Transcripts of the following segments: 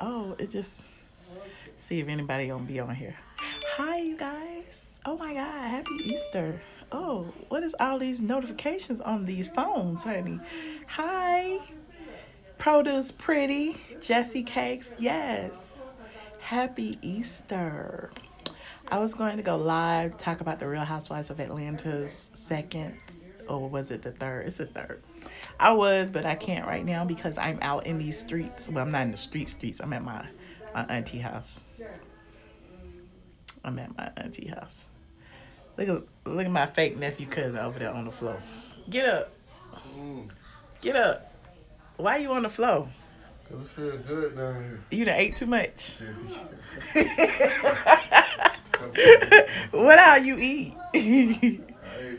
Oh, it just see if anybody gonna be on here. Hi, you guys. Oh my God, happy Easter. Oh, what is all these notifications on these phones, honey? Hi, Produce Pretty, Jesse Cakes. Yes, happy Easter. I was going to go live, talk about the Real Housewives of Atlanta's second, or was it the third? It's the third. I was, but I can't right now because I'm out in these streets. Well, I'm not in the streets. I'm at my auntie house. I'm at my auntie house. Look at my fake nephew cousin over there on the floor. Get up. Get up. Why you on the floor? Cause it feels good down here. You done ate too much. What all you eat? I ate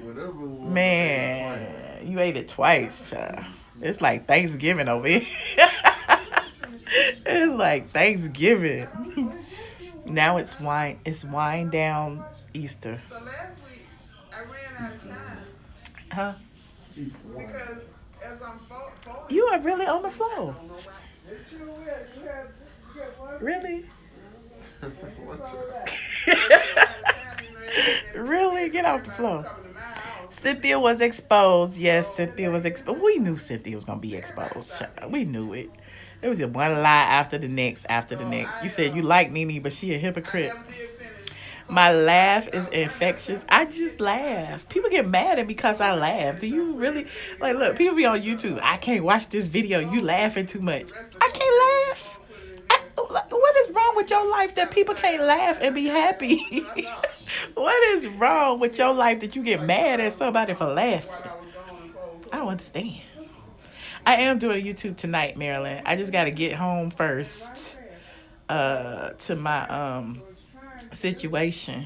whatever. Man, you ate it twice, child. It's like Thanksgiving over here. It's like Thanksgiving. Now it's wine. It's wine down Easter. So last week, I ran out of time. Huh? Because as I'm folding... You are really on the floor. Really? Really? Get off the floor. Cynthia was exposed. Yes, Cynthia was exposed. We knew Cynthia was going to be exposed. We knew it. There was one lie after the next, You said you like Nene, but she a hypocrite. My laugh is infectious. I just laugh. People get mad at me because I laugh. Do you really? Like, look, people be on YouTube. I can't watch this video. You laughing too much. I can't laugh. What is wrong with your life that people can't laugh and be happy? What is wrong with your life that you get mad at somebody for laughing? I don't understand. I am doing a YouTube tonight, Marilyn. I just got to get home first to my situation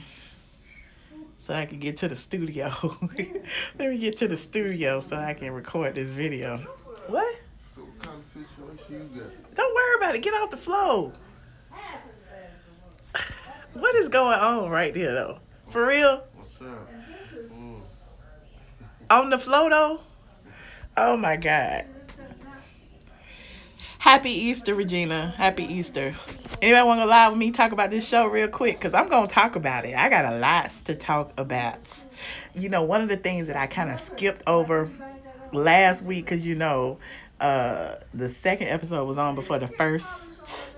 so I can get to the studio. Let me get to the studio so I can record this video. What? So what kind of situation you got? Don't worry about it. Get off the floor. What is going on right there, though? For real? What's up? On the floor, though? Oh, my God. Happy Easter, Regina. Happy Easter. Anybody want to go live with me talk about this show real quick? Because I'm going to talk about it. I got a lot to talk about. You know, one of the things that I kind of skipped over last week, because, you know, the second episode was on before the first.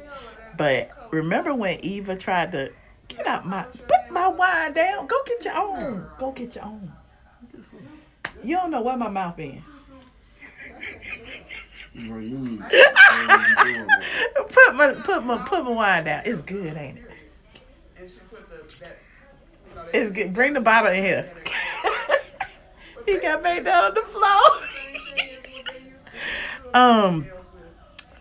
But remember when Eva tried to put my wine down? Go get your own. Go get your own. You don't know what my mouth in. Put my wine down. It's good, ain't it? It's good. Bring the bottle in here. He got made down on the floor.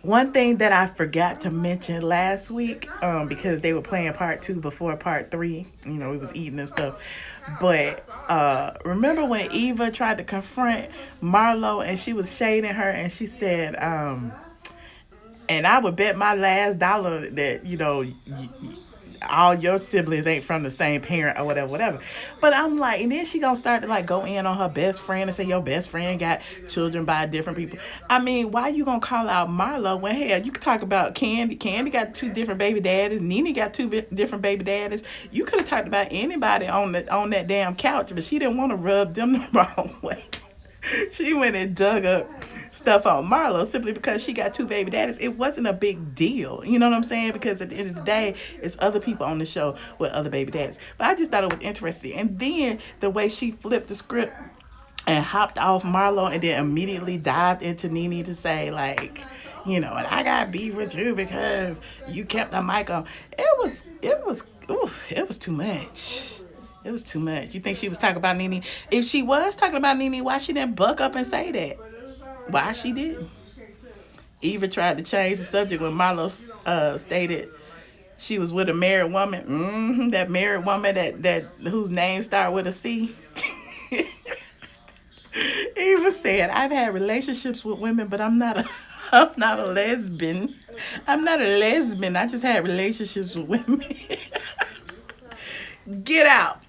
One thing that I forgot to mention last week, because they were playing part 2 before part 3. You know, we was eating and stuff. But remember when Eva tried to confront Marlo and she was shading her and she said, and I would bet my last dollar that, you know, all your siblings ain't from the same parent or whatever. But I'm like, and then she gonna start to like go in on her best friend and say your best friend got children by different people. I mean, why you gonna call out Marlo when hell you could talk about Candy? Candy got 2 different baby daddies. Nene got 2 different baby daddies. You could have talked about anybody on that damn couch, but she didn't want to rub them the wrong way. She went and dug up stuff on Marlo simply because she got 2 baby daddies. It wasn't a big deal. You know what I'm saying? Because at the end of the day, it's other people on the show with other baby daddies. But I just thought it was interesting. And then the way she flipped the script and hopped off Marlo and then immediately dived into Nene to say, like, you know, and I got beef with you because you kept the mic on. It was too much. It was too much. You think she was talking about Nene? If she was talking about Nene, why she didn't buck up and say that? Why she didn't? Eva tried to change the subject when Marlo stated she was with a married woman. That married woman that whose name started with a C. Eva said, "I've had relationships with women, but I'm not a lesbian. I'm not a lesbian. I just had relationships with women." Get out.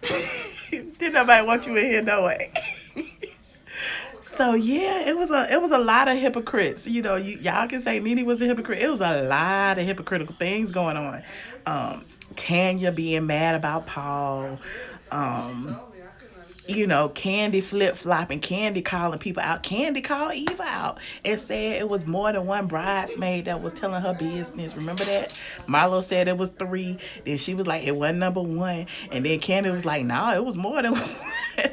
Didn't nobody want you in here no way. So yeah, it was a lot of hypocrites. Y'all can say Nene was a hypocrite. It was a lot of hypocritical things going on. Tanya being mad about Paul. Um, Candy flip flopping, Candy calling people out. Candy called Eva out and said it was more than one bridesmaid that was telling her business. Remember that? Marlo said it was three. Then she was like, it wasn't number one. And then Candy was like, no, it was more than one.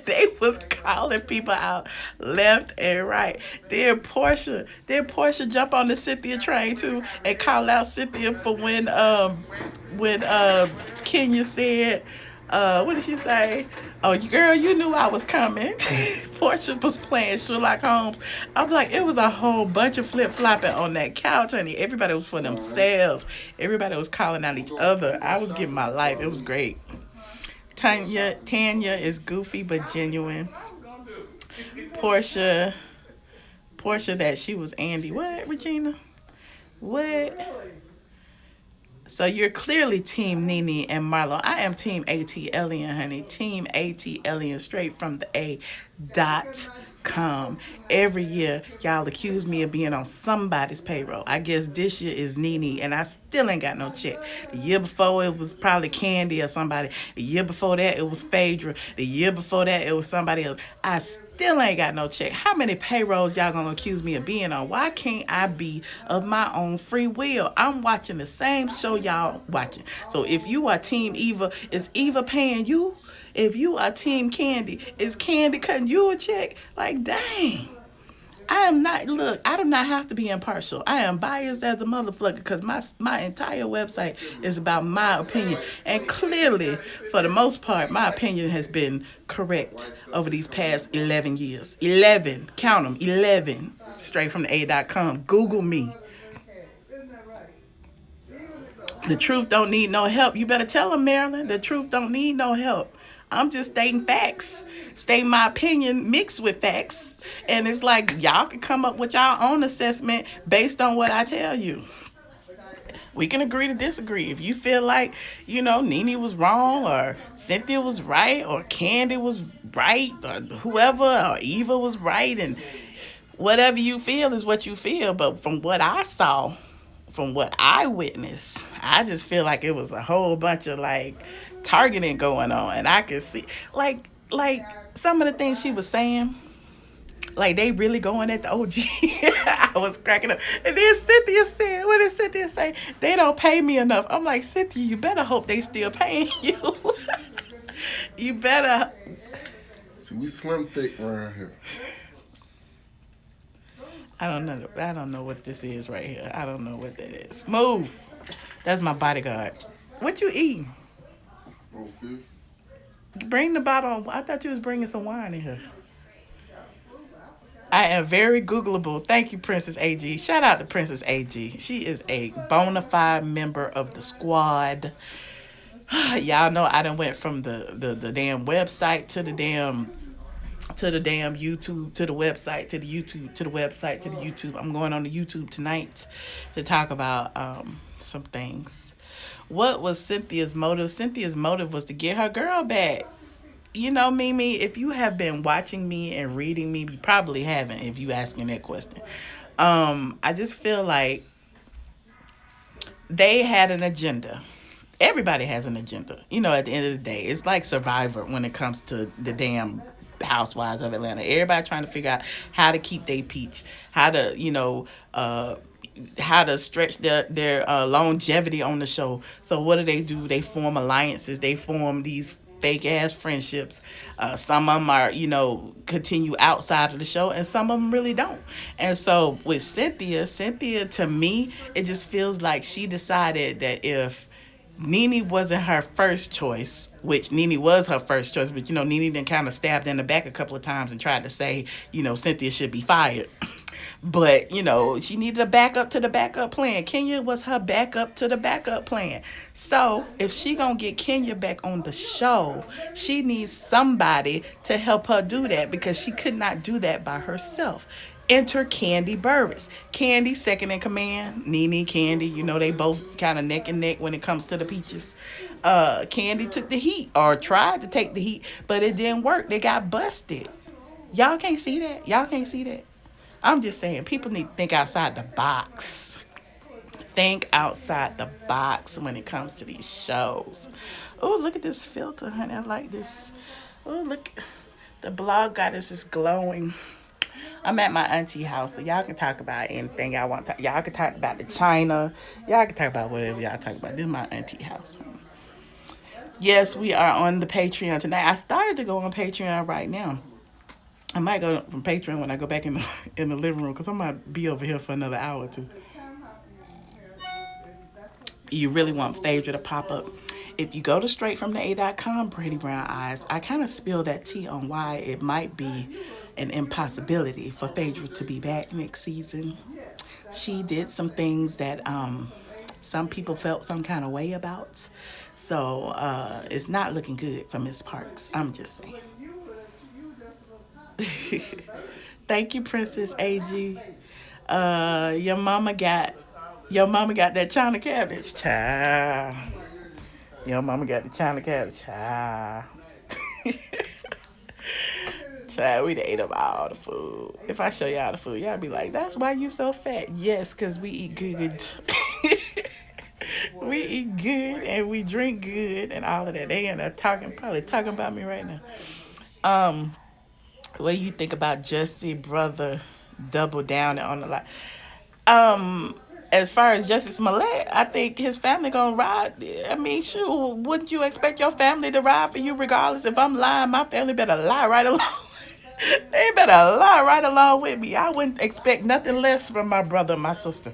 They was calling people out left and right. Then Portia jump on the Cynthia train too and call out Cynthia for when Kenya said, what did she say? Oh, girl, you knew I was coming. Portia was playing Sherlock Holmes. I'm like, it was a whole bunch of flip flopping on that couch, honey. Everybody was for themselves. Everybody was calling out each other. I was giving my life. It was great. Tanya is goofy but genuine. Portia that she was Andy. What, Regina? What? So you're clearly Team Nene and Marlo. I am Team ATLien, honey. Team ATLien, straight from the A.com. Every year, y'all accuse me of being on somebody's payroll. I guess this year is Nene, and I still ain't got no check. The year before, it was probably Candy or somebody. The year before that, it was Phaedra. The year before that, it was somebody else. I still ain't got no check. How many payrolls y'all gonna accuse me of being on? Why can't I be of my own free will? I'm watching the same show y'all watching. So if you are Team Eva, is Eva paying you? If you are Team Candy, is Candy cutting you a check? Like, dang. I do not have to be impartial. I am biased as a motherfucker because my entire website is about my opinion. And clearly, for the most part, my opinion has been correct over these past 11 years. 11. Count them. 11. Straight from the A.com. Google me. The truth don't need no help. You better tell them, Marilyn. The truth don't need no help. I'm just stating facts. Stating my opinion mixed with facts. And it's like y'all can come up with y'all own assessment based on what I tell you. We can agree to disagree. If you feel like, Nene was wrong or Cynthia was right or Candy was right or whoever or Eva was right, and whatever you feel is what you feel. But from what I saw, from what I witnessed, I just feel like it was a whole bunch of targeting going on. And I could see like some of the things she was saying, they really going at the OG. I was cracking up. And then Cynthia said, what did Cynthia say? They don't pay me enough. I'm like, Cynthia, you better hope they still paying you. You better. See, we slim thick around here. I don't know what this is right here. I don't know what that is. Move. That's my bodyguard. What you eating? Oh, fish. Bring the bottle. I thought you was bringing some wine in here. I am very Googleable. Thank you, Princess AG. Shout out to Princess AG. She is a bona fide member of the squad. Y'all know I done went from the damn website to the damn YouTube, to the website, to the YouTube, to the website, to the YouTube. I'm going on the YouTube tonight to talk about some things. What was Cynthia's motive? Cynthia's motive was to get her girl back. Mimi, if you have been watching me and reading me, you probably haven't if you asking that question. I just feel like they had an agenda. Everybody has an agenda. At the end of the day, it's like Survivor when it comes to the damn Housewives of Atlanta. Everybody trying to figure out how to keep their peach, how to stretch their longevity on the show. So what do? They form alliances. They form these fake ass friendships. Some of them are, continue outside of the show, and some of them really don't. And so with Cynthia to me, it just feels like she decided that if Nene wasn't her first choice, which Nene was her first choice, but Nene then kind of stabbed in the back a couple of times and tried to say, Cynthia should be fired. But, she needed a backup to the backup plan. Kenya was her backup to the backup plan. So if she gonna get Kenya back on the show, she needs somebody to help her do that, because she could not do that by herself. Enter Candy Burris. Candy, second in command. Nene, Candy, they both kind of neck and neck when it comes to the peaches. Candy took the heat, or tried to take the heat, but it didn't work. They got busted. Y'all can't see that. Y'all can't see that. I'm just saying, people need to think outside the box. Think outside the box when it comes to these shows. Oh, look at this filter, honey. I like this. Oh, look. The blog goddess is glowing. I'm at my auntie house, so y'all can talk about anything y'all want to talk. Y'all can talk about the China. Y'all can talk about whatever y'all talk about. This is my auntie house. Yes, we are on the Patreon tonight. I started to go on Patreon right now. I might go from Patreon when I go back in the living room because I might be over here for another hour or two. You really want Phaedra to pop up. If you go to straightfromtheA.com, Pretty Brown Eyes, I kind of spill that tea on why it might be an impossibility for Phaedra to be back next season. She did some things that some people felt some kind of way about. So it's not looking good for Miss Parks. I'm just saying. Thank you, Princess AG. Your mama got that China cabbage, child. Your mama got the China cabbage, child. Child, we done ate up all the food. If I show y'all the food, y'all be like, "That's why you so fat." Yes, cause we eat good. We eat good and we drink good and all of that. They end up probably talking about me right now. What do you think about Jesse brother double down on the lie? As far as Justice Smollett, I think his family gonna ride. I mean, shoot, wouldn't you expect your family to ride for you regardless? If I'm lying, my family better lie right along. They better lie right along with me. I wouldn't expect nothing less from my brother and my sister.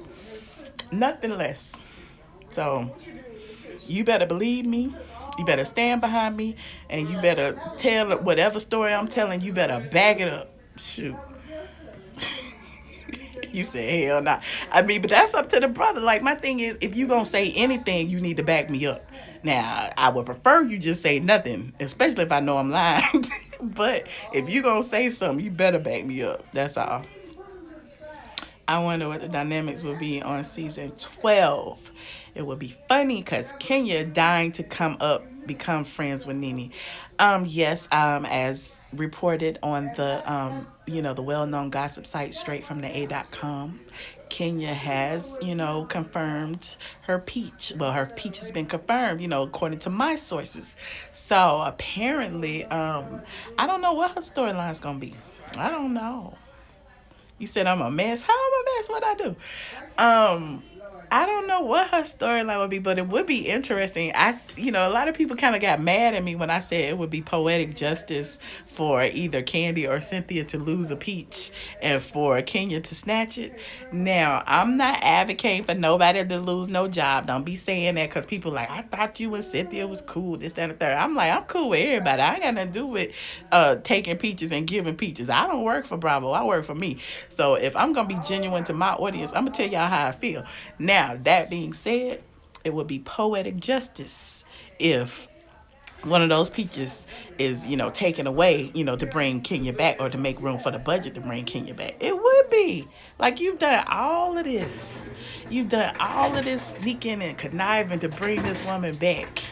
Nothing less. So you better believe me. You better stand behind me, and you better tell whatever story I'm telling. You better back it up. Shoot. You said hell nah. I mean, but that's up to the brother. Like, my thing is, if you gonna say anything, you need to back me up. Now, I would prefer you just say nothing, especially if I know I'm lying. But if you gonna say something, you better back me up. That's all. I wonder what the dynamics will be on season 12. It would be funny because Kenya dying to come up, become friends with Nene. Yes, as reported on the the well-known gossip site straight from the A.com. Kenya has, confirmed her peach. Well, her peach has been confirmed, according to my sources. So apparently, I don't know what her storyline's gonna be. I don't know. You said I'm a mess. How am I a mess? What I do? I don't know what her storyline would be, but it would be interesting. A lot of people kind of got mad at me when I said it would be poetic justice for either Candy or Cynthia to lose a peach and for Kenya to snatch it. Now, I'm not advocating for nobody to lose no job. Don't be saying that because people like, I thought you and Cynthia was cool, this, that, and the third. I'm like, I'm cool with everybody. I ain't got nothing to do with taking peaches and giving peaches. I don't work for Bravo. I work for me. So if I'm going to be genuine to my audience, I'm going to tell y'all how I feel. Now, that being said, it would be poetic justice if one of those peaches is, taken away, to bring Kenya back or to make room for the budget to bring Kenya back. It would be. Like, you've done all of this. You've done all of this sneaking and conniving to bring this woman back.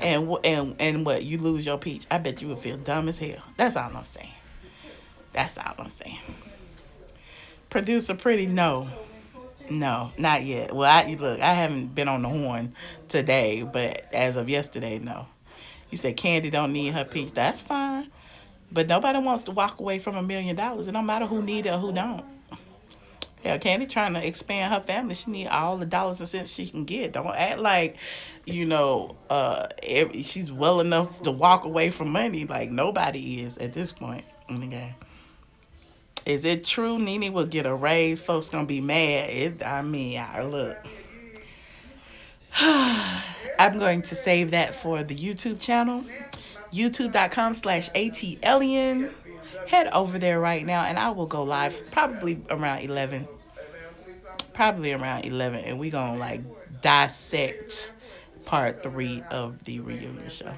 And what? You lose your peach. I bet you would feel dumb as hell. That's all I'm saying. That's all I'm saying. Producer Pretty, no. No, not yet. Well, I haven't been on the horn today, but as of yesterday, no. You said Candy don't need her peach. That's fine. But nobody wants to walk away from $1 million. It don't matter who need it or who don't. Yeah, Candy trying to expand her family. She need all the dollars and cents she can get. Don't act like, she's well enough to walk away from money. Like, nobody is at this point in the game. Is it true Nene will get a raise? Folks gonna be mad. Look. I'm going to save that for the YouTube channel. YouTube.com/ATLien. Head over there right now and I will go live probably around 11. And we gonna dissect part 3 of the reunion show.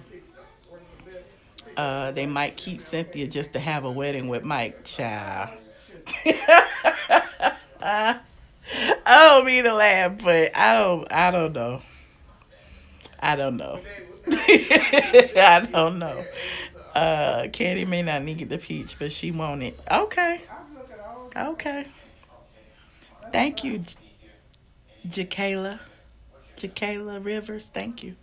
They might keep Cynthia just to have a wedding with Mike, child. I don't mean to laugh, but I don't know. I don't know. Candy may not need the peach, but she want it. Okay. Okay. Thank you, Jacayla. Jacayla Rivers. Thank you.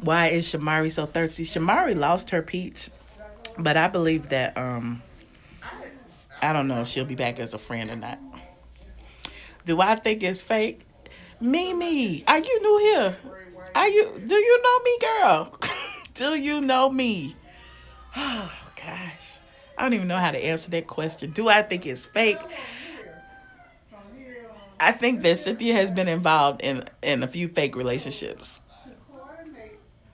Why is Shamari so thirsty? Shamari lost her peach, but I believe that I don't know if she'll be back as a friend or not. Do I think it's fake? Mimi, are you new here? Are you? Do you know me, girl? Do you know me? Oh gosh, I don't even know how to answer that question. Do I think it's fake? I think that Cynthia has been involved in a few fake relationships.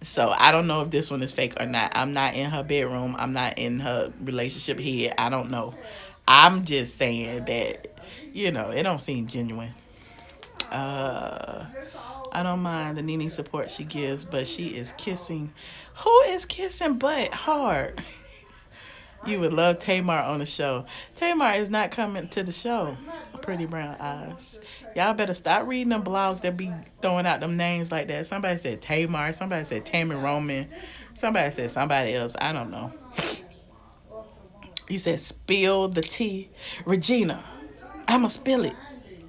So I don't know if this one is fake or not. I'm not in her bedroom. I'm not in her relationship here. I don't know. I'm just saying that, it don't seem genuine. Uh, I don't mind the Nene support she gives, but she is kissing. Who is kissing butt hard? You would love Tamar on the show. Tamar is not coming to the show. Pretty brown eyes. Y'all better stop reading them blogs that be throwing out them names like that. Somebody said Tamar. Somebody said Tammy Roman. Somebody said somebody else. I don't know. He said spill the tea. Regina, I'ma spill it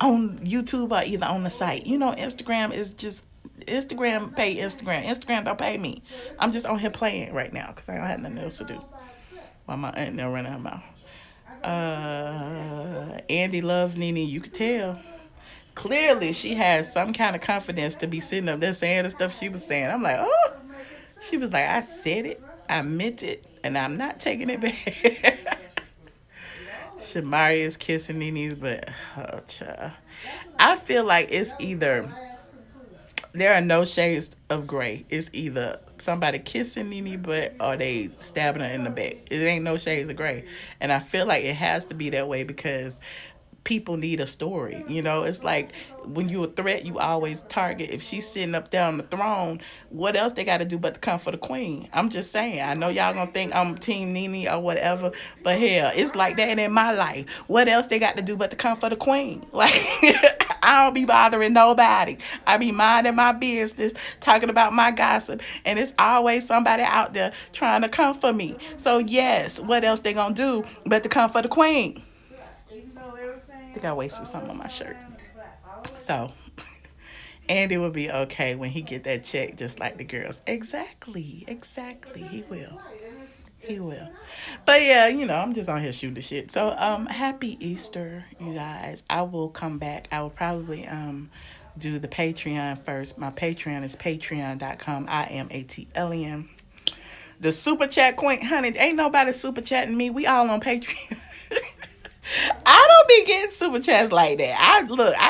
on YouTube or either on the site. Instagram is just Instagram pay Instagram. Instagram don't pay me. I'm just on here playing right now because I don't have nothing else to do. While my aunt now running her mouth. Andy loves Nene. You could tell. Clearly, she has some kind of confidence to be sitting up there saying the stuff she was saying. I'm like, oh. She was like, I said it, I meant it, and I'm not taking it back. Shamari is kissing Nene's, but oh, child. I feel like it's either there are no shades of gray. It's either somebody kissing Nene butt or they stabbing her in the back. It ain't no shades of gray. And I feel like it has to be that way because people need a story. It's like when you a threat, you always target. If she's sitting up there on the throne, what else they got to do but to come for the queen? I'm just saying. I know y'all gonna think I'm Team Nene or whatever, but hell, it's like that in my life. What else they got to do but to come for the queen? Like, I don't be bothering nobody. I be minding my business, talking about my gossip, and it's always somebody out there trying to come for me. So yes, what else they gonna do but to come for the queen? I think I wasted some on my shirt. So, Andy will be okay when he get that check just like the girls. Exactly. He will. He will. But yeah, I'm just on here shooting the shit. So, happy Easter, you guys. I will come back. I will probably do the Patreon first. My Patreon is patreon.com. iamATLien. The super chat queen, honey, ain't nobody super chatting me. We all on Patreon. I don't be getting super chats like that. I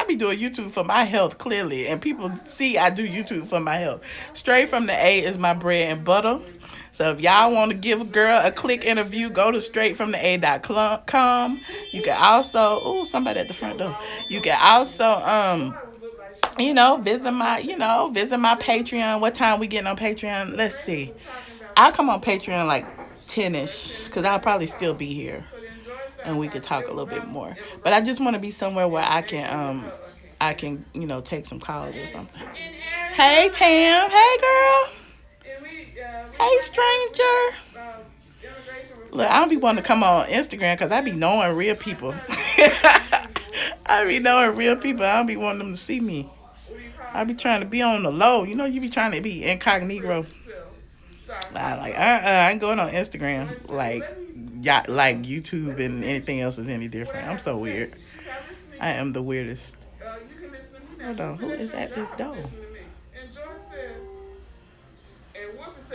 be doing YouTube for my health clearly, and people see I do YouTube for my health. Straight from the A is my bread and butter. So if y'all want to give a girl a quick interview, go to straightfromtheA.com. You can also, somebody at the front door. You can also visit my Patreon. What time we getting on Patreon? Let's see. I'll come on Patreon like 10ish because I'll probably still be here and we could talk a little bit more. But I just want to be somewhere where I can take some calls or something. Hey Tam, hey girl. Hey stranger. Look, I don't be wanting to come on Instagram because I be knowing real people. I be knowing real people. I don't be wanting them to see me. I be trying to be on the low. You be trying to be incognito. I ain't going on Instagram like YouTube and anything else is any different. I'm so weird. I am the weirdest. Hold on, who is at this door?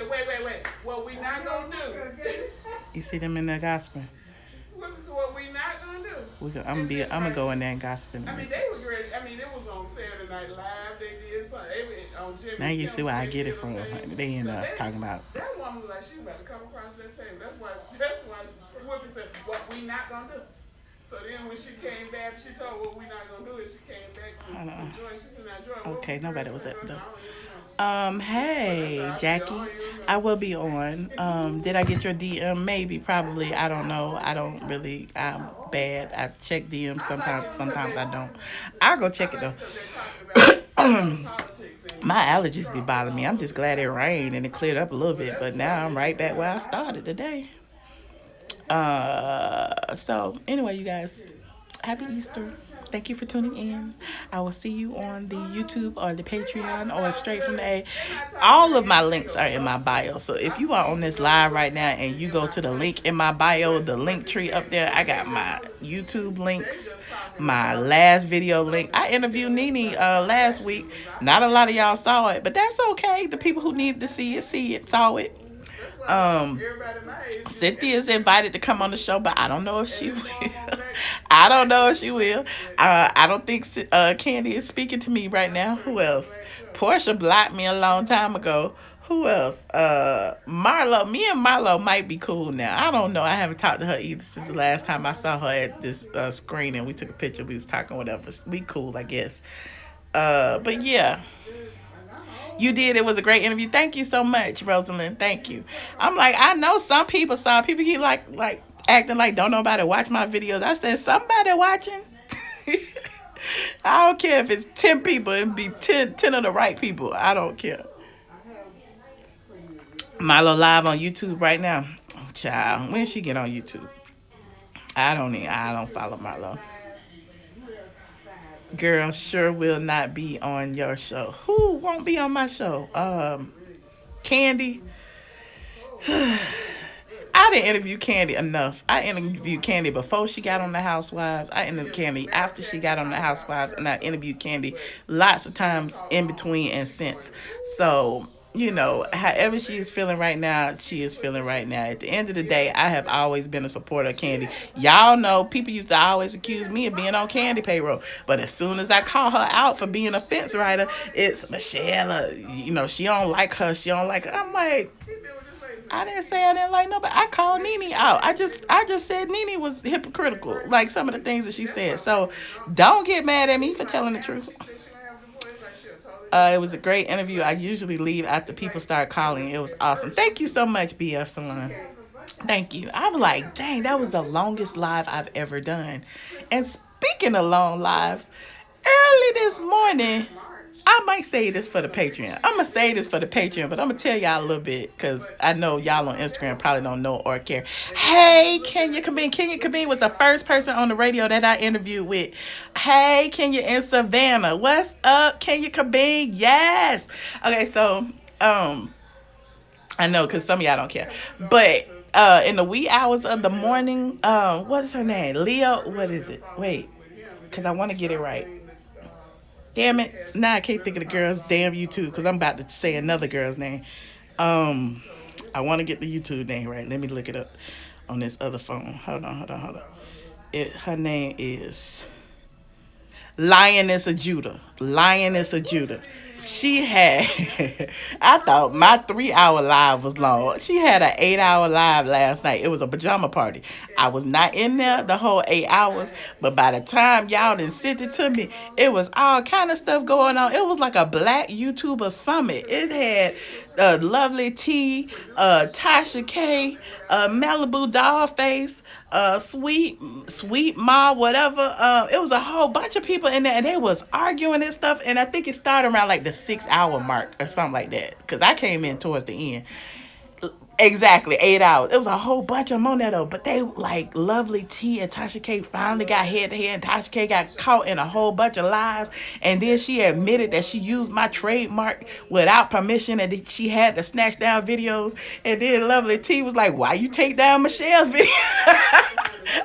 Wait. What we not gonna do? You see them in there gossiping. What we not gonna do? I'm gonna go in there and gossip. They were great. It was on Saturday Night Live. They did something. Now you see where I get it from. They end up talking about. That woman was like she was about to come across that table. That's why Whoopi said what we not gonna do. So then when she came back, she told what we not gonna do is she came back to Joy. She said, now Joy. Okay, nobody was at the door. Hey, Jackie. I will be on. Did I get your DM? Maybe, probably. I don't know. I don't really. I'm bad. I check DMs sometimes I don't. I'll go check it though. My allergies be bothering me. I'm just glad it rained and it cleared up a little bit, but now I'm right back where I started today. So anyway, you guys, happy Easter. Thank you for tuning in. I will see you on the YouTube or the Patreon or straight from the A. All of my links are in my bio. So if you are on this live right now and you go to the link in my bio, the link tree up there, I got my YouTube links, my last video link. I interviewed Nene last week. Not a lot of y'all saw it, but that's okay. The people who needed to see it, saw it. Cynthia is invited to come on the show, but I don't know if she will. I don't know if she will. I don't think Candy is speaking to me right now. Who else? Portia blocked me a long time ago. Who else? Marlo. Me and Marlo might be cool now. I don't know. I haven't talked to her either since the last time I saw her at this screening. We took a picture. We was talking, whatever. We cool, I guess. But yeah. You did. It was a great interview. Thank you so much, Rosalind. Thank you. I'm like, I know some people saw. People keep like acting like don't nobody watch my videos. I said somebody watching. I don't care if it's 10 people. It'd be 10 of the right people. I don't care. Milo live on YouTube right now. Oh, child, when she get on YouTube? I don't follow Milo. Girl, sure will not be on your show. Who won't be on my show? Candy. I didn't interview Candy enough. I interviewed Candy before she got on the Housewives. I interviewed Candy after she got on the Housewives, and I interviewed Candy lots of times in between and since. So, you know, however she is feeling right now, she is feeling right now. At the end of the day, I have always been a supporter of Candy. Y'all know, people used to always accuse me of being on Candy payroll. But as soon as I call her out for being a fence rider, it's Michelle. You know, she don't like her. She don't like her. I'm like, I didn't say I didn't like nobody. I called Nene out. I just said Nene was hypocritical, like some of the things that she said. So don't get mad at me for telling the truth. It was a great interview. I usually leave after people start calling. It was awesome. Thank you so much, BF Salon. Thank you. I was like, dang, that was the longest live I've ever done. And speaking of long lives, early this morning, I might say this for the Patreon. I'm going to say this for the Patreon, but I'm going to tell y'all a little bit because I know y'all on Instagram probably don't know or care. Hey, Kenya Kabine. Kenya Kabine was the first person on the radio that I interviewed with. Hey, Kenya in Savannah. What's up, Kenya Kabine? Yes. Okay, so I know because some of y'all don't care. But in the wee hours of the morning, what is her name? Leo, what is it? Wait, because I want to get it right. Damn it. Now I can't think of the girl's damn YouTube because I'm about to say another girl's name. I want to get the YouTube name right. Let me look it up on this other phone. Hold on. Her name is Lioness of Judah. Lioness of Judah. She had, I thought my 3-hour live was long. She had an 8-hour live last night. It was a pajama party. I was not in there the whole 8 hours, but by the time y'all done sent it to me, it was all kind of stuff going on. It was like a black YouTuber summit. It had LovelyTI, Tasha K, Malibu Dollface, Sweet Ma, whatever. It was a whole bunch of people in there, and they was arguing and stuff. And I think it started around like the 6-hour mark or something like that, because I came in towards the end. Exactly, 8 hours. It was a whole bunch of them on there though. But they like LovelyTI and Tasha K finally got head to head, and Tasha K got caught in a whole bunch of lies. And then she admitted that she used my trademark without permission, and that she had to snatch down videos. And then LovelyTI was like, "Why you take down Michelle's video?"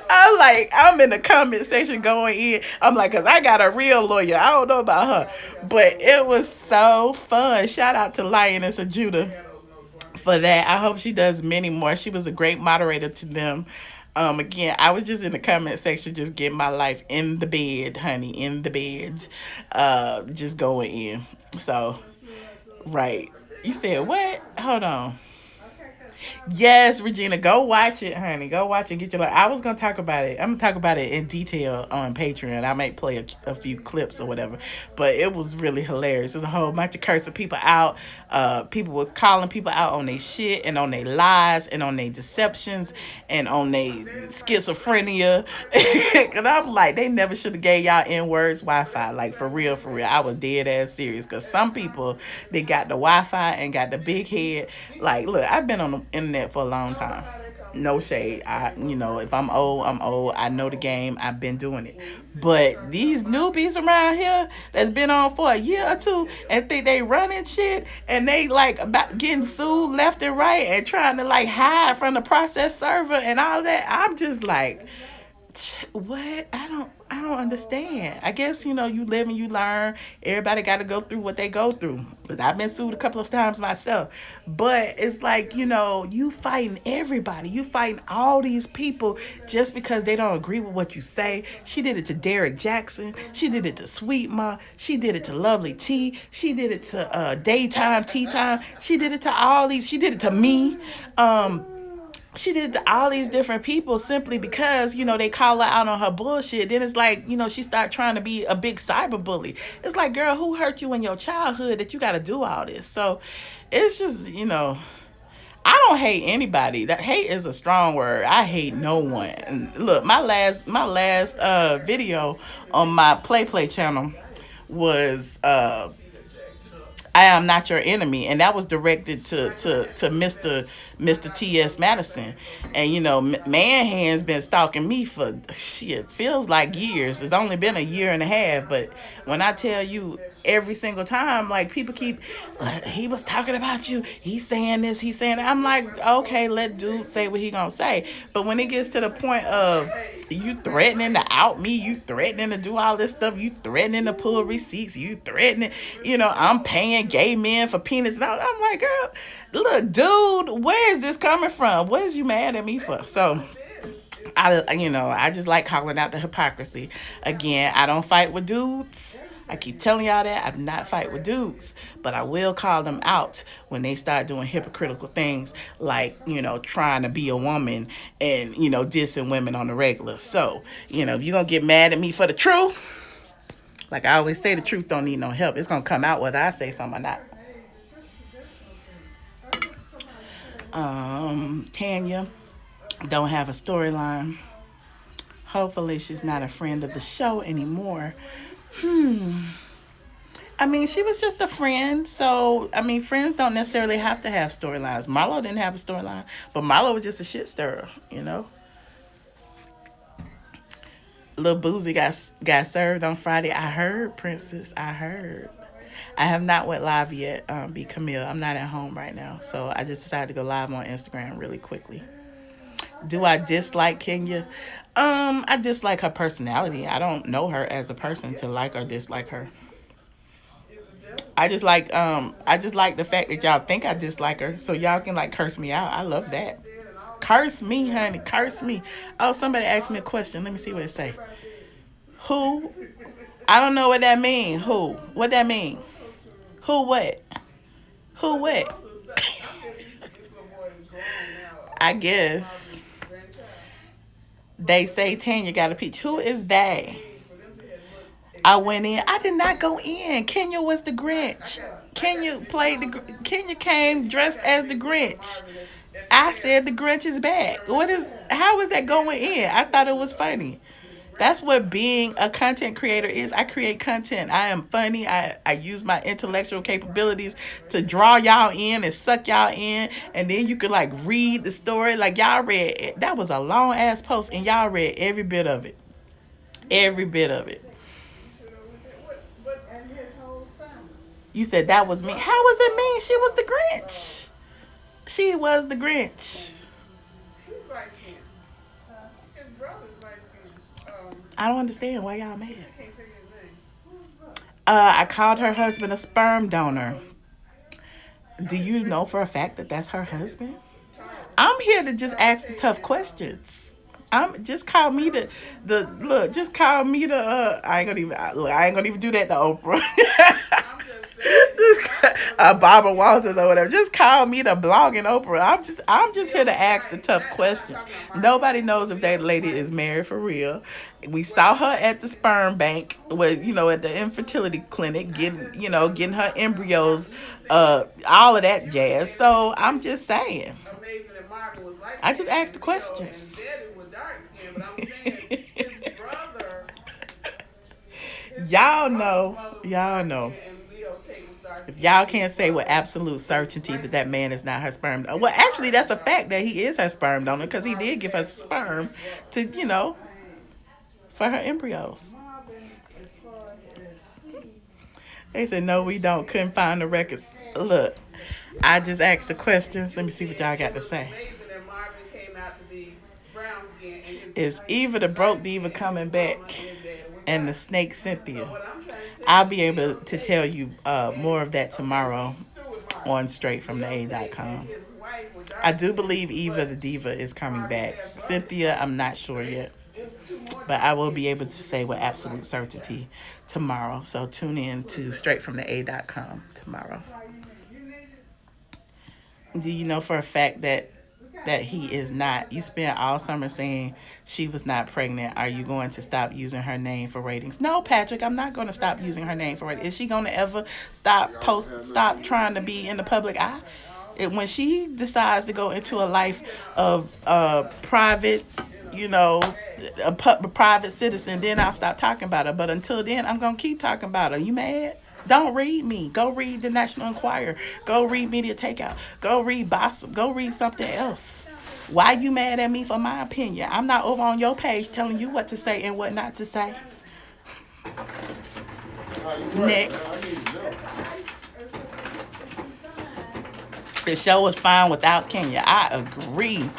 I'm like, I'm in the comment section going in. I'm like, cause I got a real lawyer. I don't know about her, but it was so fun. Shout out to Lioness of Judah for that. I hope she does many more. She was a great moderator to them. Again, I was just in the comment section, just getting my life in the bed, honey, in the bed, just going in. So, right. You said what? Hold on. Yes, Regina, go watch it, honey. Go watch it. Get your. I was gonna talk about it. I'm gonna talk about it in detail on Patreon. I might play a few clips or whatever, but it was really hilarious. There's a whole bunch of cursing people out. People was calling people out on their shit and on their lies and on their deceptions and on their schizophrenia. And I'm like, they never should have gave y'all N words Wi-Fi. Like for real, for real. I was dead ass serious because some people they got the Wi-Fi and got the big head. Like, look, I've been on the internet for a long time. No shade. If I'm old, I'm old. I know the game. I've been doing it. But these newbies around here that's been on for a year or two and think they running shit and they like about getting sued left and right and trying to like hide from the process server and all that. I'm just like, what? I don't understand. I guess you live and you learn. Everybody got to go through what they go through. But I've been sued a couple of times myself. But it's like you fighting everybody. You fighting all these people just because they don't agree with what you say. She did it to Derek Jackson. She did it to Sweet Ma. She did it to LovelyTI. She did it to Daytime Tea Time. She did it to all these. She did it to me. She did to all these different people simply because they call her out on her bullshit. Then it's like she start trying to be a big cyber bully. It's like, girl, who hurt you in your childhood that you got to do all this? So it's just I don't hate anybody. That hate is a strong word. I hate no one. And look, my last video on my play channel was I am not your enemy, and that was directed to Mr. T.S. Madison. And man hands been stalking me for shit, feels like years. It's only been a year and a half, but when I tell you every single time, like people keep he was talking about you, he's saying this, he's saying that. I'm like, okay, let dude say what he gonna say. But when it gets to the point of you threatening to out me, you threatening to do all this stuff, you threatening to pull receipts, you threatening, I'm paying gay men for penis and all. I'm like, girl, look, dude, where is this coming from? What is you mad at me for? So I just like calling out the hypocrisy. Again, I don't fight with dudes. I keep telling y'all that. I do not fight with dudes, but I will call them out when they start doing hypocritical things like, trying to be a woman and, dissing women on the regular. So, if you're going to get mad at me for the truth, like I always say, the truth don't need no help. It's going to come out whether I say something or not. Tanya don't have a storyline. Hopefully she's not a friend of the show anymore. I mean, she was just a friend. So, I mean, friends don't necessarily have to have storylines. Marlo didn't have a storyline, but Marlo was just a shit stirrer, Lil Boozy got served on Friday. I heard, Princess. I heard. I have not went live yet, be Camille. I'm not at home right now. So I just decided to go live on Instagram really quickly. Do I dislike Kenya? I dislike her personality. I don't know her as a person to like or dislike her. I just like the fact that y'all think I dislike her, so y'all can like curse me out. I love that. Curse me, honey. Curse me. Oh, somebody asked me a question. Let me see what it say. Who? I don't know what that mean. Who? What that mean? Who what? Who what? I guess. They say Tanya got a peach. Who is they? I went in. I did not go in. Kenya was the Grinch. Kenya came dressed as the Grinch. I said the Grinch is back. How is that going in? I thought it was funny. That's what being a content creator is. I create content. I am funny. I use my intellectual capabilities to draw y'all in and suck y'all in. And then you could like read the story. Like y'all read, that was a long ass post and y'all read every bit of it. Every bit of it. You said that was me. How was it me? She was the Grinch. She was the Grinch. I don't understand why y'all mad. I called her husband a sperm donor. Do you know for a fact that that's her husband? I'm here to just ask the tough questions. Just call me the look. Just call me the. I ain't gonna even do that to Oprah. Barbara Walters or whatever. Just call me the blogging Oprah. I'm just here to ask the tough questions. Nobody knows if that lady is married for real. We saw her at the sperm bank with, at the infertility clinic getting her embryos, all of that jazz. So I'm just saying. Amazing that Marvin was light I just skinned asked the and Leo questions. and Betty was dark skinned, but I'm saying his brother. Y'all know. Y'all know. And Leo Tate was dark If skinned. y'all can't say with absolute certainty that that man is not her sperm donor, well, actually, that's a fact that he is her sperm donor because he did give her sperm to, for her embryos. They said, no, we don't. Couldn't find the records. Look, I just asked the questions. Let me see what y'all got to say. Amazing that Marvin came out to be brown skinned and his Is Eva the broke diva coming back and the snake Cynthia? what I'm trying to tell I'll be able to tell you more of that tomorrow on straightfromtheA.com. his wife was dark I do believe Eva the diva is coming back. Cynthia, I'm not sure yet. But I will be able to say with absolute certainty tomorrow. So tune in to straightfromtheA.com tomorrow. Do you know for a fact that he is not? You spent all summer saying she was not pregnant. Are you going to stop using her name for ratings? No, Patrick, I'm not going to stop using her name for ratings. Is she going to ever stop trying to be in the public eye? When she decides to go into a life of private, a private citizen, then I'll stop talking about her. But until then, I'm going to keep talking about her. You mad? Don't read me. Go read the National Enquirer. Go read Media Takeout. Go read Boss. Go read something else. Why you mad at me for my opinion? I'm not over on your page telling you what to say and what not to say. Next. The show was fine without Kenya. I agree.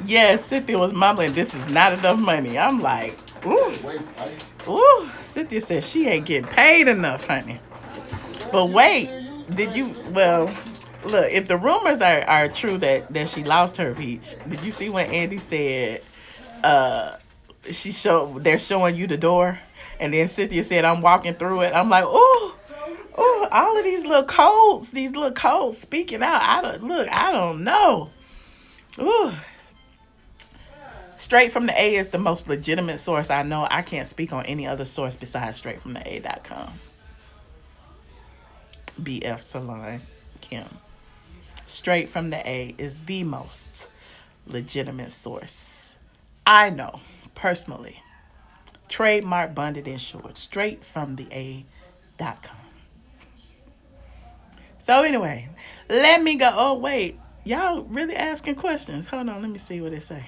Yes, Cynthia was mumbling, this is not enough money. I'm like, ooh. Ooh, Cynthia said she ain't getting paid enough, honey. But wait, look, if the rumors are true that she lost her peach, did you see when Andy said they're showing you the door? And then Cynthia said, I'm walking through it. I'm like, ooh, all of these little codes speaking out. I don't know. Ooh. Straight from the A is the most legitimate source I know. I can't speak on any other source besides straightfromtheA.com. BF Salon Kim. Straight from the A is the most legitimate source I know personally. Trademark bonded insured. Straight from the A.com. So anyway, let me go. Oh wait, y'all really asking questions? Hold on, let me see what they say.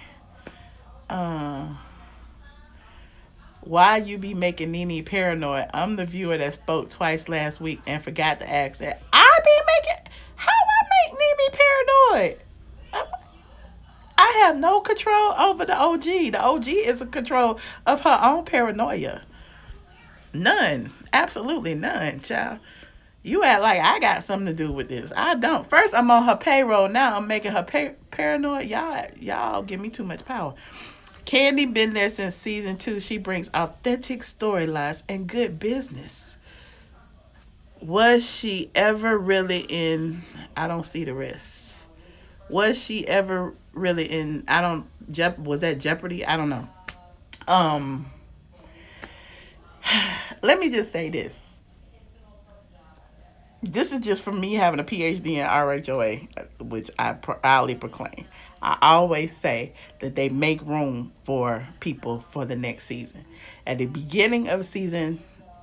Why you be making Nene paranoid? I'm the viewer that spoke twice last week and forgot to ask that. How I make Nene paranoid? I have no control over the OG. The OG is in control of her own paranoia. None. Absolutely none, child. You act like I got something to do with this. I don't. First, I'm on her payroll. Now I'm making her paranoid. Y'all give me too much power. Candy been there since season 2. She brings authentic storylines and good business. Was she ever really in? I don't see the rest. Was she ever really in? Was that Jeopardy? I don't know. Let me just say this. This is just from me having a PhD in RHOA, which I proudly proclaim. I always say that they make room for people for the next season. At the beginning of season,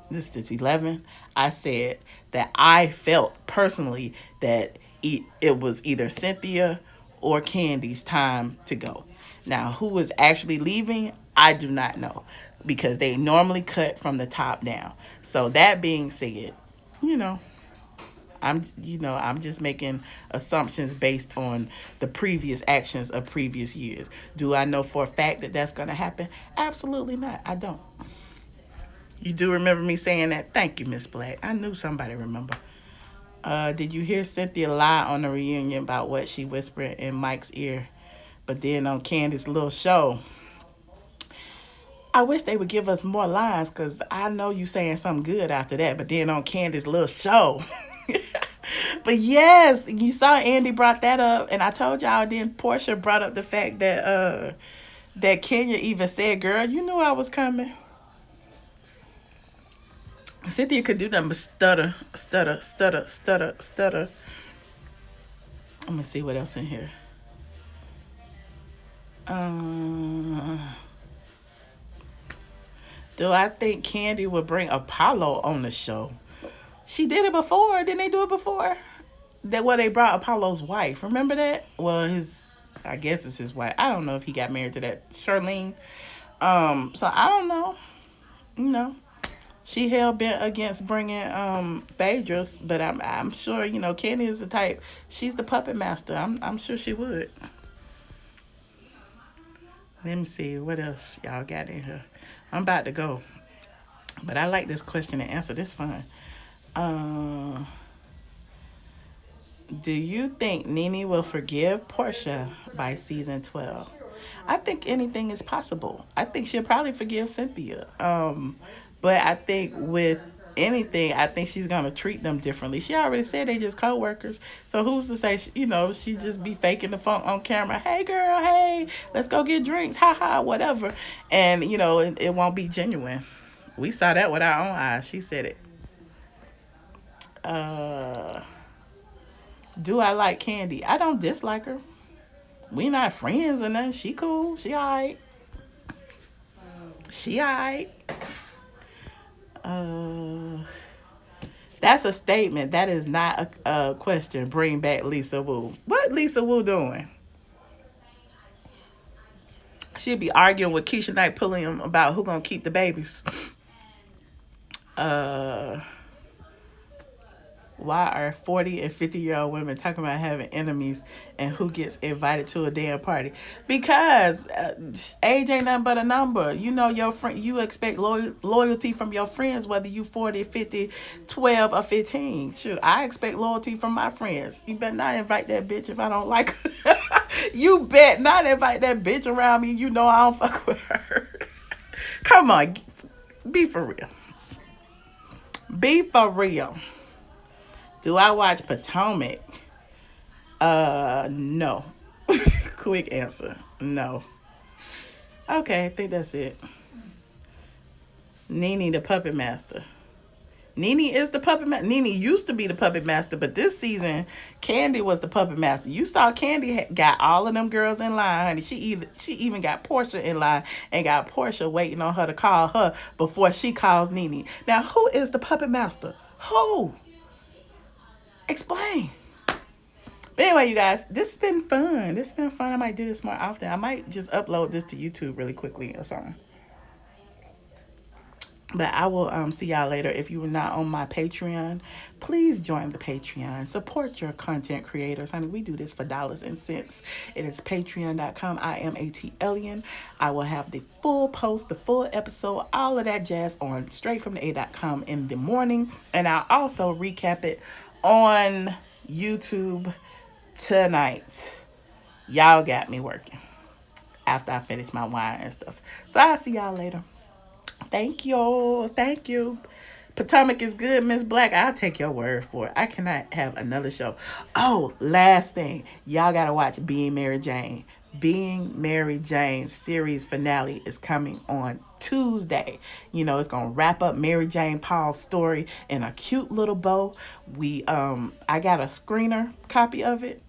this is 11, I said that I felt personally that it was either Cynthia or Candy's time to go. Now, who is actually leaving, I do not know, because they normally cut from the top down. So that being said, I'm just making assumptions based on the previous actions of previous years. Do I know for a fact that that's going to happen? Absolutely not. I don't. You do remember me saying that? Thank you, Miss Black. I knew somebody remember. Did you hear Cynthia lie on the reunion about what she whispered in Mike's ear? But then on Candy's little show, I wish they would give us more lines because I know you saying something good after that, but then on Candy's little show. But yes, you saw Andy brought that up, and I told y'all. Then Portia brought up the fact that that Kenya even said, "Girl, you knew I was coming." Cynthia could do nothing but stutter, stutter, stutter, stutter, stutter. Let me see what else in here. Do I think Candy would bring Apollo on the show? She did it before. Didn't they do it before? That they brought Apollo's wife. Remember that? Well, I guess it's his wife. I don't know if he got married to that Charlene. So I don't know. You know, she hell bent against bringing Phaedrus, but I'm sure Candy is the type. She's the puppet master. I'm sure she would. Let me see what else y'all got in here. I'm about to go, but I like this question and answer. This fun. Do you think Nene will forgive Portia by season 12? I think anything is possible. I think she'll probably forgive Cynthia. But I think with anything, I think she's gonna treat them differently. She already said they just co-workers. So who's to say she just be faking the phone on camera? Hey girl, hey, let's go get drinks, ha, whatever. And it won't be genuine. We saw that with our own eyes. She said it. Do I like Candy? I don't dislike her. We not friends or nothing. She cool. She alright. She alright. That's a statement. That is not a question. Bring back Lisa Wu. What Lisa Wu doing? She'll be arguing with Keisha Knight Pulliam about who gonna keep the babies. Why are 40 and 50-year-old women talking about having enemies and who gets invited to a damn party? Because age ain't nothing but a number. Your friend. You expect loyalty from your friends, whether you 40, 50, 12, or 15. Sure, I expect loyalty from my friends. You better not invite that bitch if I don't like her. You bet not invite that bitch around me. I don't fuck with her. Come on, be for real. Be for real. Do I watch Potomac? No. Quick answer. No. Okay, I think that's it. Nene, the puppet master. Nene is the puppet master. Nene used to be the puppet master, but this season, Candy was the puppet master. You saw Candy got all of them girls in line, honey. She even got Portia in line and got Portia waiting on her to call her before she calls Nene. Now, who is the puppet master? Who? Explain. But anyway, you guys, this has been fun. I might do this more often. I might just upload this to YouTube really quickly or something. But I will see y'all later. If you were not on my Patreon, please join the Patreon. Support your content creators. Honey, we do this for dollars and cents. It is patreon.com. iamATLien. I will have the full post, the full episode, all of that jazz on straightfromtheA.com in the morning. And I'll also recap it on YouTube tonight. Y'all got me working after I finish my wine and stuff. So I'll see y'all later. Thank you. Potomac is good, Miss Black. I'll take your word for it. I cannot have another show. Oh, last thing. Y'all gotta watch Being Mary Jane. Being Mary Jane series finale is coming on Tuesday. It's gonna wrap up Mary Jane Paul's story in a cute little bow. I got a screener copy of it.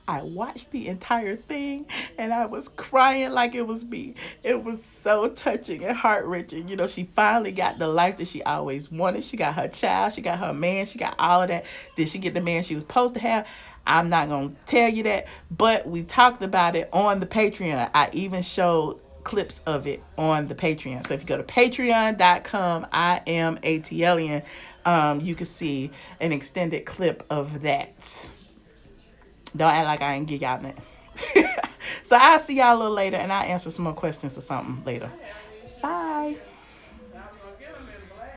I watched the entire thing and I was crying like it was me. It was so touching and heart-wrenching. She finally got the life that she always wanted. She got her child, she got her man, she got all of that. Did she get the man she was supposed to have? I'm not going to tell you that, but we talked about it on the Patreon. I even showed clips of it on the Patreon. So if you go to patreon.com, iamATLien, you can see an extended clip of that. Don't act like I ain't give y'all that. So I'll see y'all a little later and I'll answer some more questions or something later.